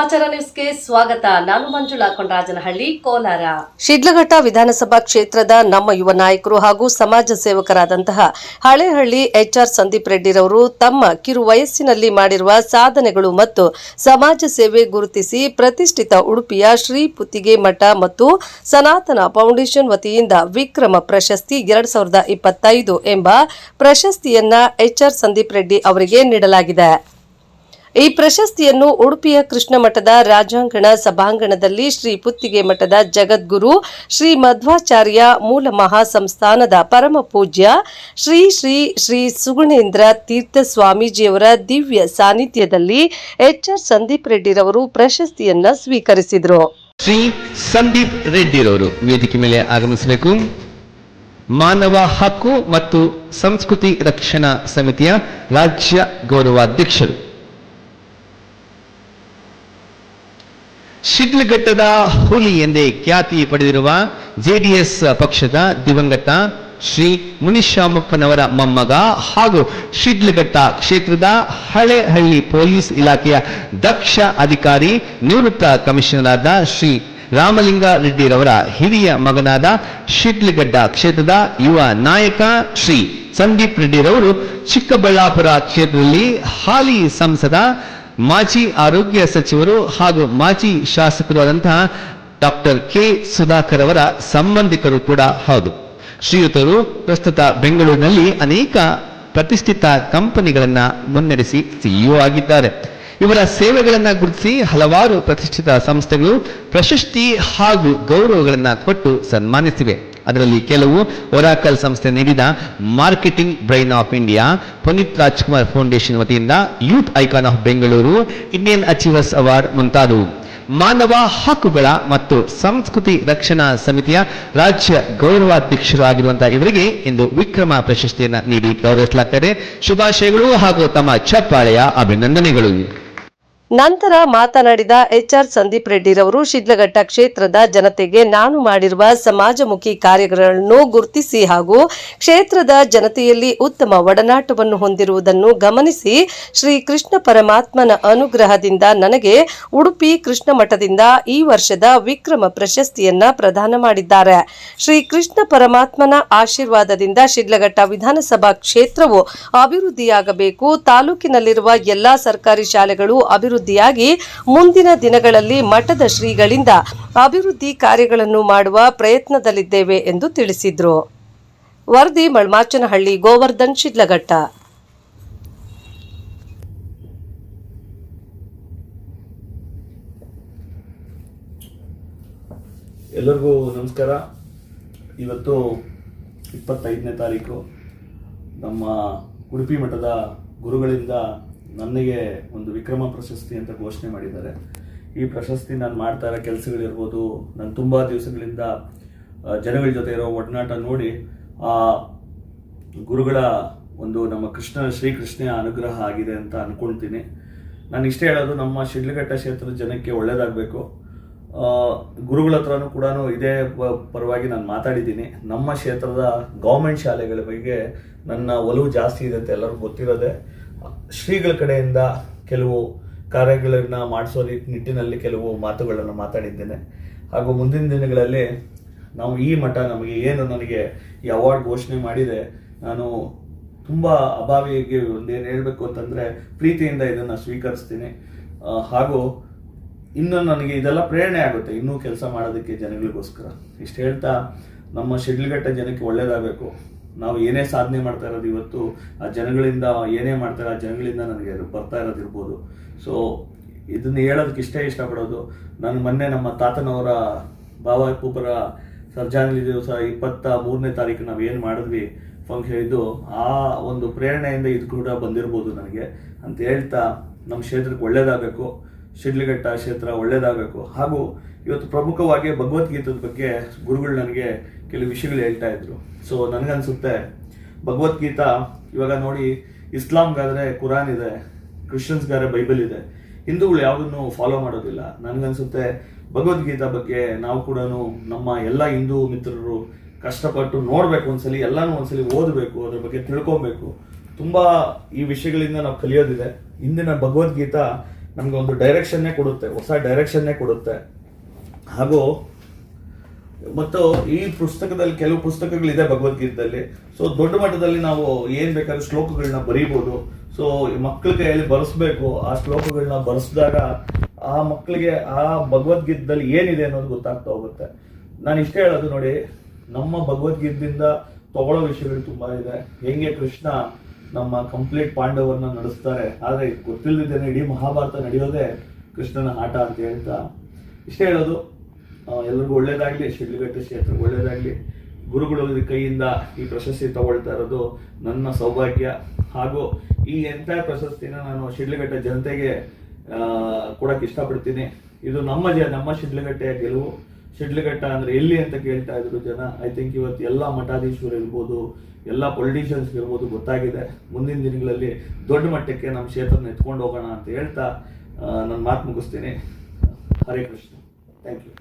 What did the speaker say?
ಸಮಾಚಾರ ನ್ಯೂಸ್ಗೆ ಸ್ವಾಗತ. ನಾನು ಮಂಜುಳಾ ಕೊಂಡರಾಜನಹಳ್ಳಿ, ಕೋಲಾರ. ಶಿಡ್ಲಘಟ್ಟ ವಿಧಾನಸಭಾ ಕ್ಷೇತ್ರದ ನಮ್ಮ ಯುವ ನಾಯಕರು ಹಾಗೂ ಸಮಾಜ ಸೇವಕರಾದಂತಹ ಹಳೇಹಳ್ಳಿ ಎಚ್ಆರ್ ಸಂದೀಪ್ ರೆಡ್ಡಿರವರು ತಮ್ಮ ಕಿರು ವಯಸ್ಸಿನಲ್ಲಿ ಮಾಡಿರುವ ಸಾಧನೆಗಳು ಮತ್ತು ಸಮಾಜ ಸೇವೆ ಗುರುತಿಸಿ ಪ್ರತಿಷ್ಠಿತ ಉಡುಪಿಯ ಶ್ರೀ ಪುತ್ತಿಗೆ ಮಠ ಮತ್ತು ಸನಾತನ ಫೌಂಡೇಶನ್ ವತಿಯಿಂದ ವಿಕ್ರಮ ಪ್ರಶಸ್ತಿ 2025 ಎಂಬ ಪ್ರಶಸ್ತಿಯನ್ನ ಎಚ್ಆರ್ ಸಂದೀಪ್ ರೆಡ್ಡಿ ಅವರಿಗೆ ನೀಡಲಾಗಿದೆ. ಈ ಪ್ರಶಸ್ತಿಯನ್ನು ಉಡುಪಿಯ ಕೃಷ್ಣ ಮಠದ ರಾಜಾಂಗಣ ಸಭಾಂಗಣದಲ್ಲಿ ಶ್ರೀ ಪುತ್ತಿಗೆ ಮಠದ ಜಗದ್ಗುರು ಶ್ರೀ ಮಧ್ವಾಚಾರ್ಯ ಮೂಲ ಮಹಾಸಂಸ್ಥಾನದ ಪರಮ ಪೂಜ್ಯ ಶ್ರೀ ಶ್ರೀ ಶ್ರೀ ಸುಗುಣೇಂದ್ರ ತೀರ್ಥ ಸ್ವಾಮೀಜಿಯವರ ದಿವ್ಯ ಸಾನ್ನಿಧ್ಯದಲ್ಲಿ ಎಚ್ಆರ್ ಸಂದೀಪ್ ರೆಡ್ಡಿರವರು ಪ್ರಶಸ್ತಿಯನ್ನ ಸ್ವೀಕರಿಸಿದರು. ಶ್ರೀ ಸಂದೀಪ್ ರೆಡ್ಡಿರವರು ವೇದಿಕೆ ಮೇಲೆ ಆಗಮಿಸಬೇಕು. ಮಾನವ ಹಕ್ಕು ಮತ್ತು ಸಂಸ್ಕೃತಿ ರಕ್ಷಣಾ ಸಮಿತಿಯ ರಾಜ್ಯ ಗೌರವಾಧ್ಯಕ್ಷರು. ಶಿಡ್ಲಘಟ್ಟದ ಹುಲಿ ಎಂದೇ ಖ್ಯಾತಿ ಪಡೆದಿರುವ ಜೆಡಿಎಸ್ ಪಕ್ಷದ ದಿವಂಗತ ಶ್ರೀ ಮುನಿಶಾಮಪ್ಪನವರ ಮೊಮ್ಮಗ ಹಾಗೂ ಶಿಡ್ಲಘಟ್ಟ ಕ್ಷೇತ್ರದ ಹಳೇಹಳ್ಳಿ ಪೊಲೀಸ್ ಇಲಾಖೆಯ ದಕ್ಷ ಅಧಿಕಾರಿ ನಿವೃತ್ತ ಕಮಿಷನರ್ ಆದ ಶ್ರೀ ರಾಮಲಿಂಗ ರೆಡ್ಡಿರವರ ಹಿರಿಯ ಮಗನಾದ ಶಿಡ್ಲಘಟ್ಟ ಕ್ಷೇತ್ರದ ಯುವ ನಾಯಕ ಶ್ರೀ ಸಂದೀಪ್ ರೆಡ್ಡಿರವರು ಚಿಕ್ಕಬಳ್ಳಾಪುರ ಕ್ಷೇತ್ರದಲ್ಲಿ ಹಾಲಿ ಸಂಸದ, ಮಾಜಿ ಆರೋಗ್ಯ ಸಚಿವರು ಹಾಗೂ ಮಾಜಿ ಶಾಸಕರು ಆದಂತಹ ಡಾಕ್ಟರ್ ಕೆ ಸುಧಾಕರ್ ಅವರ ಸಂಬಂಧಿಕರು ಕೂಡ ಹೌದು. ಶ್ರೀಯುತರು ಪ್ರಸ್ತುತ ಬೆಂಗಳೂರಿನಲ್ಲಿ ಅನೇಕ ಪ್ರತಿಷ್ಠಿತ ಕಂಪನಿಗಳನ್ನ ಮುನ್ನಡೆಸಿ ಸಿಇಒ ಆಗಿದ್ದಾರೆ. ಇವರ ಸೇವೆಗಳನ್ನ ಗುರುತಿಸಿ ಹಲವಾರು ಪ್ರತಿಷ್ಠಿತ ಸಂಸ್ಥೆಗಳು ಪ್ರಶಸ್ತಿ ಹಾಗೂ ಗೌರವಗಳನ್ನ ಕೊಟ್ಟು ಸನ್ಮಾನಿಸಿವೆ. ಅದರಲ್ಲಿ ಕೆಲವು ಒರಾಕಲ್ ಸಂಸ್ಥೆ ನೀಡಿದ marketing brain of India, Puneeth Rajkumar foundation ವತಿಯಿಂದ youth icon of Bengaluru, Indian achievers award ಮುಂತಾದವು. ಮಾನವ ಹಕ್ಕುಗಳ ಮತ್ತು ಸಂಸ್ಕೃತಿ ರಕ್ಷಣಾ ಸಮಿತಿಯ ರಾಜ್ಯ ಗೌರವಾಧ್ಯಕ್ಷರು ಆಗಿರುವಂತಹ ಇವರಿಗೆ ಇಂದು ವಿಕ್ರಮ ಪ್ರಶಸ್ತಿಯನ್ನು ನೀಡಿ ಗೌರವಿಸಲಾಗುತ್ತದೆ. ಶುಭಾಶಯಗಳು ಹಾಗೂ ತಮ್ಮ ಚಪ್ಪಾಳೆಯ ಅಭಿನಂದನೆಗಳು. ನಂತರ ಮಾತನಾಡಿದ ಎಚ್ಆರ್ ಸಂದೀಪ್ ರೆಡ್ಡಿರವರು ಶಿಡ್ಲಘಟ್ಟ ಕ್ಷೇತ್ರದ ಜನತೆಗೆ ನಾನು ಮಾಡಿರುವ ಸಮಾಜಮುಖಿ ಕಾರ್ಯಗಳನ್ನು ಗುರುತಿಸಿ ಹಾಗೂ ಕ್ಷೇತ್ರದ ಜನತೆಯಲ್ಲಿ ಉತ್ತಮ ಒಡನಾಟವನ್ನು ಹೊಂದಿರುವುದನ್ನು ಗಮನಿಸಿ ಶ್ರೀ ಕೃಷ್ಣ ಪರಮಾತ್ಮನ ಅನುಗ್ರಹದಿಂದ ನನಗೆ ಉಡುಪಿ ಕೃಷ್ಣ ಮಠದಿಂದ ಈ ವರ್ಷದ ವಿಕ್ರಮ ಪ್ರಶಸ್ತಿಯನ್ನ ಪ್ರದಾನ ಮಾಡಿದ್ದಾರೆ. ಶ್ರೀ ಕೃಷ್ಣ ಪರಮಾತ್ಮನ ಆಶೀರ್ವಾದದಿಂದ ಶಿಡ್ಲಘಟ್ಟ ವಿಧಾನಸಭಾ ಕ್ಷೇತ್ರವು ಅಭಿವೃದ್ಧಿಯಾಗಬೇಕು. ತಾಲೂಕಿನಲ್ಲಿರುವ ಎಲ್ಲಾ ಸರ್ಕಾರಿ ಶಾಲೆಗಳು ಅಭಿವೃದ್ಧಿಯಾಗಿ ಮುಂದಿನ ದಿನಗಳಲ್ಲಿ ಮಠದ ಶ್ರೀಗಳಿಂದ ಅಭಿವೃದ್ಧಿ ಕಾರ್ಯಗಳನ್ನು ಮಾಡುವ ಪ್ರಯತ್ನದಲ್ಲಿದ್ದೇವೆ ಎಂದು ತಿಳಿಸಿದರು. ವರದಿ ಮಳ್ಮಾಚನಹಳ್ಳಿ, ಗೋವರ್ಧನ್, ಶಿಡ್ಲಘಟ್ಟ. ಎಲ್ಲರಿಗೂ ನಮಸ್ಕಾರ. ಇವತ್ತು 25ನೇ ತಾರೀಕು ನಮ್ಮ ಉಡುಪಿ ಮಠದ ಗುರುಗಳಿಂದ ನನಗೆ ಒಂದು ವಿಕ್ರಮ ಪ್ರಶಸ್ತಿ ಅಂತ ಘೋಷಣೆ ಮಾಡಿದ್ದಾರೆ. ಈ ಪ್ರಶಸ್ತಿ ನಾನು ಮಾಡ್ತಾ ಇರೋ ಕೆಲಸಗಳಿರ್ಬೋದು, ನಾನು ತುಂಬ ದಿವಸಗಳಿಂದ ಜನಗಳ ಜೊತೆ ಇರೋ ಒಡನಾಟ ನೋಡಿ ಆ ಗುರುಗಳ ಒಂದು ನಮ್ಮ ಶ್ರೀಕೃಷ್ಣ ಅನುಗ್ರಹ ಆಗಿದೆ ಅಂತ ಅಂದ್ಕೊಳ್ತೀನಿ. ನಾನು ಇಷ್ಟೇ ಹೇಳೋದು, ನಮ್ಮ ಶಿಡ್ಲಘಟ್ಟ ಕ್ಷೇತ್ರದ ಜನಕ್ಕೆ ಒಳ್ಳೆಯದಾಗಬೇಕು. ಗುರುಗಳ ಹತ್ರನೂ ಕೂಡ ಇದೇ ಪರವಾಗಿ ನಾನು ಮಾತಾಡಿದ್ದೀನಿ. ನಮ್ಮ ಕ್ಷೇತ್ರದ ಗೌರ್ಮೆಂಟ್ ಶಾಲೆಗಳ ಬಗ್ಗೆ ನನ್ನ ಒಲವು ಜಾಸ್ತಿ ಇದೆ ಅಂತ ಎಲ್ಲರಿಗೂ ಗೊತ್ತಿರೋದೆ. ಶ್ರೀಗಳ ಕಡೆಯಿಂದ ಕೆಲವು ಕಾರ್ಯಗಳನ್ನು ಮಾಡಿಸೋ ನಿಟ್ಟಿನಲ್ಲಿ ಕೆಲವು ಮಾತುಗಳನ್ನು ಮಾತಾಡಿದ್ದೇನೆ. ಹಾಗೂ ಮುಂದಿನ ದಿನಗಳಲ್ಲಿ ನಾವು ಈ ಮಠ ನನಗೆ ಈ ಅವಾರ್ಡ್ ಘೋಷಣೆ ಮಾಡಿದೆ, ನಾನು ತುಂಬ ಅಭಾವಿಗೆ ಒಂದೇನು ಹೇಳಬೇಕು ಅಂತಂದರೆ ಪ್ರೀತಿಯಿಂದ ಇದನ್ನು ಸ್ವೀಕರಿಸ್ತೀನಿ. ಹಾಗೂ ಇನ್ನು ನನಗೆ ಇದೆಲ್ಲ ಪ್ರೇರಣೆ ಆಗುತ್ತೆ ಇನ್ನೂ ಕೆಲಸ ಮಾಡೋದಕ್ಕೆ ಜನಗಳಿಗೋಸ್ಕರ. ಇಷ್ಟು ಹೇಳ್ತಾ, ನಮ್ಮ ಶಿಡ್ಲಘಟ್ಟ ಜನಕ್ಕೆ ಒಳ್ಳೇದಾಗಬೇಕು. ನಾವು ಏನೇ ಸಾಧನೆ ಮಾಡ್ತಾ ಇರೋದು ಇವತ್ತು ಆ ಜನಗಳಿಂದ, ಏನೇ ಮಾಡ್ತಾರೆ ಆ ಜನಗಳಿಂದ ನನಗೆ ಬರ್ತಾ ಇರೋದಿರ್ಬೋದು. ಸೊ ಇದನ್ನು ಹೇಳೋದಕ್ಕೆ ಇಷ್ಟಪಡೋದು, ನಾನು ಮೊನ್ನೆ ನಮ್ಮ ತಾತನವರ ಬಾಬಾ ಪೂಪರ ಸರ್ಜಾಂಜಲಿ ದಿವಸ 23ನೇ ತಾರೀಕು ನಾವು ಏನು ಮಾಡಿದ್ವಿ ಫಂಕ್ಷನ್, ಇದು ಆ ಒಂದು ಪ್ರೇರಣೆಯಿಂದ ಇದು ಕೂಡ ಬಂದಿರ್ಬೋದು ನನಗೆ ಅಂತ ಹೇಳ್ತಾ, ನಮ್ಮ ಕ್ಷೇತ್ರಕ್ಕೆ ಒಳ್ಳೇದಾಗಬೇಕು, ಶಿಡ್ಲಘಟ್ಟ ಕ್ಷೇತ್ರ ಒಳ್ಳೇದಾಗಬೇಕು. ಹಾಗೂ ಇವತ್ತು ಪ್ರಮುಖವಾಗಿ ಭಗವದ್ಗೀತದ ಬಗ್ಗೆ ಗುರುಗಳು ನನಗೆ ಕೆಲವು ವಿಷಯಗಳು ಹೇಳ್ತಾ ಇದ್ರು. ಸೊ ನನಗನ್ಸುತ್ತೆ ಭಗವದ್ಗೀತಾ ಇವಾಗ ನೋಡಿ, ಇಸ್ಲಾಂಗಾದರೆ ಕುರಾನ್ ಇದೆ, ಕ್ರಿಶ್ಚಿಯನ್ಸ್ಗಾದ್ರೆ ಬೈಬಲ್ ಇದೆ, ಹಿಂದೂಗಳು ಯಾವುದನ್ನು ಫಾಲೋ ಮಾಡೋದಿಲ್ಲ. ನನಗನ್ಸುತ್ತೆ ಭಗವದ್ಗೀತಾ ಬಗ್ಗೆ ನಾವು ಕೂಡ ನಮ್ಮ ಎಲ್ಲ ಹಿಂದೂ ಮಿತ್ರರು ಕಷ್ಟಪಟ್ಟು ನೋಡಬೇಕು, ಎಲ್ಲನೂ ಒಂದ್ಸಲಿ ಓದಬೇಕು, ಅದ್ರ ಬಗ್ಗೆ ತಿಳ್ಕೊಬೇಕು. ತುಂಬ ಈ ವಿಷಯಗಳಿಂದ ನಾವು ಕಲಿಯೋದಿದೆ. ಇಂದಿನ ಭಗವದ್ಗೀತಾ ನಮ್ಗೆ ಒಂದು ಡೈರೆಕ್ಷನ್ನೇ ಕೊಡುತ್ತೆ, ಹೊಸ ಡೈರೆಕ್ಷನ್ನೇ ಕೊಡುತ್ತೆ. ಹಾಗೂ ಮತ್ತು ಈ ಪುಸ್ತಕದಲ್ಲಿ ಕೆಲವು ಪುಸ್ತಕಗಳಿದೆ ಭಗವದ್ಗೀತೆಯಲ್ಲಿ. ಸೊ ದೊಡ್ಡ ಮಟ್ಟದಲ್ಲಿ ನಾವು ಏನ್ ಬೇಕಾದ್ರೂ ಶ್ಲೋಕಗಳನ್ನ ಬರೀಬಹುದು. ಸೊ ಮಕ್ಕಳ ಕೈಯಲ್ಲಿ ಬರೆಸ್ಬೇಕು. ಆ ಶ್ಲೋಕಗಳನ್ನ ಬರೆಸಿದಾಗ ಆ ಮಕ್ಕಳಿಗೆ ಆ ಭಗವದ್ಗೀತೆದಲ್ಲಿ ಏನಿದೆ ಅನ್ನೋದು ಗೊತ್ತಾಗ್ತಾ ಹೋಗುತ್ತೆ. ನಾನು ಇಷ್ಟೇ ಹೇಳೋದು ನೋಡಿ, ನಮ್ಮ ಭಗವದ್ಗೀತೆಯಿಂದ ತಗೊಳ್ಳೋ ವಿಷಯಗಳು ತುಂಬಾ ಇದೆ. ಹೆಂಗೆ ಕೃಷ್ಣ ನಮ್ಮ ಕಂಪ್ಲೀಟ್ ಪಾಂಡವರನ್ನ ನಡೆಸ್ತಾರೆ, ಆದ್ರೆ ಗೊತ್ತಿಲ್ಲದೇನೆ ಇಡೀ ಮಹಾಭಾರತ ನಡೆಯೋದೇ ಕೃಷ್ಣನ ಆಟ ಅಂತ ಹೇಳ್ತಾ ಇಷ್ಟೇ ಹೇಳೋದು. ಎಲ್ಲರಿಗೂ ಒಳ್ಳೇದಾಗ್ಲಿ, ಶಿಡ್ಲಘಟ್ಟ ಕ್ಷೇತ್ರಕ್ಕೆ ಒಳ್ಳೇದಾಗ್ಲಿ. ಗುರುಗಳ ಕೈಯಿಂದ ಈ ಪ್ರಶಸ್ತಿ ತಗೊಳ್ತಾ ಇರೋದು ನನ್ನ ಸೌಭಾಗ್ಯ. ಹಾಗೂ ಈ ಎಂಟೈರ್ ಪ್ರಶಸ್ತಿನ ನಾನು ಶಿಡ್ಲಘಟ್ಟ ಜನತೆಗೆ ಕೊಡಕ್ಕೆ ಇಷ್ಟಪಡ್ತೀನಿ. ಇದು ನಮ್ಮ ಶಿಡ್ಲಘಟ್ಟೆಯ ಗೆಲುವು. ಶಿಡ್ಲಘಟ್ಟ ಅಂದ್ರೆ ಎಲ್ಲಿ ಅಂತ ಕೇಳ್ತಾ ಇದ್ರು ಜನ. ಐ ಥಿಂಕ್ ಇವತ್ತು ಎಲ್ಲ ಮಠಾಧೀಶರು ಇರ್ಬೋದು, ಎಲ್ಲ ಪೊಲಿಟಿಷಿಯನ್ಸ್ ಇರ್ಬೋದು ಗೊತ್ತಾಗಿದೆ. ಮುಂದಿನ ದಿನಗಳಲ್ಲಿ ದೊಡ್ಡ ಮಟ್ಟಕ್ಕೆ ನಮ್ಮ ಕ್ಷೇತ್ರನ ಎತ್ಕೊಂಡು ಹೋಗೋಣ ಅಂತ ಹೇಳ್ತಾ ನನ್ನ ಮಾತು ಮುಗಿಸ್ತೀನಿ. ಹರೇ ಕೃಷ್ಣ. Thank you.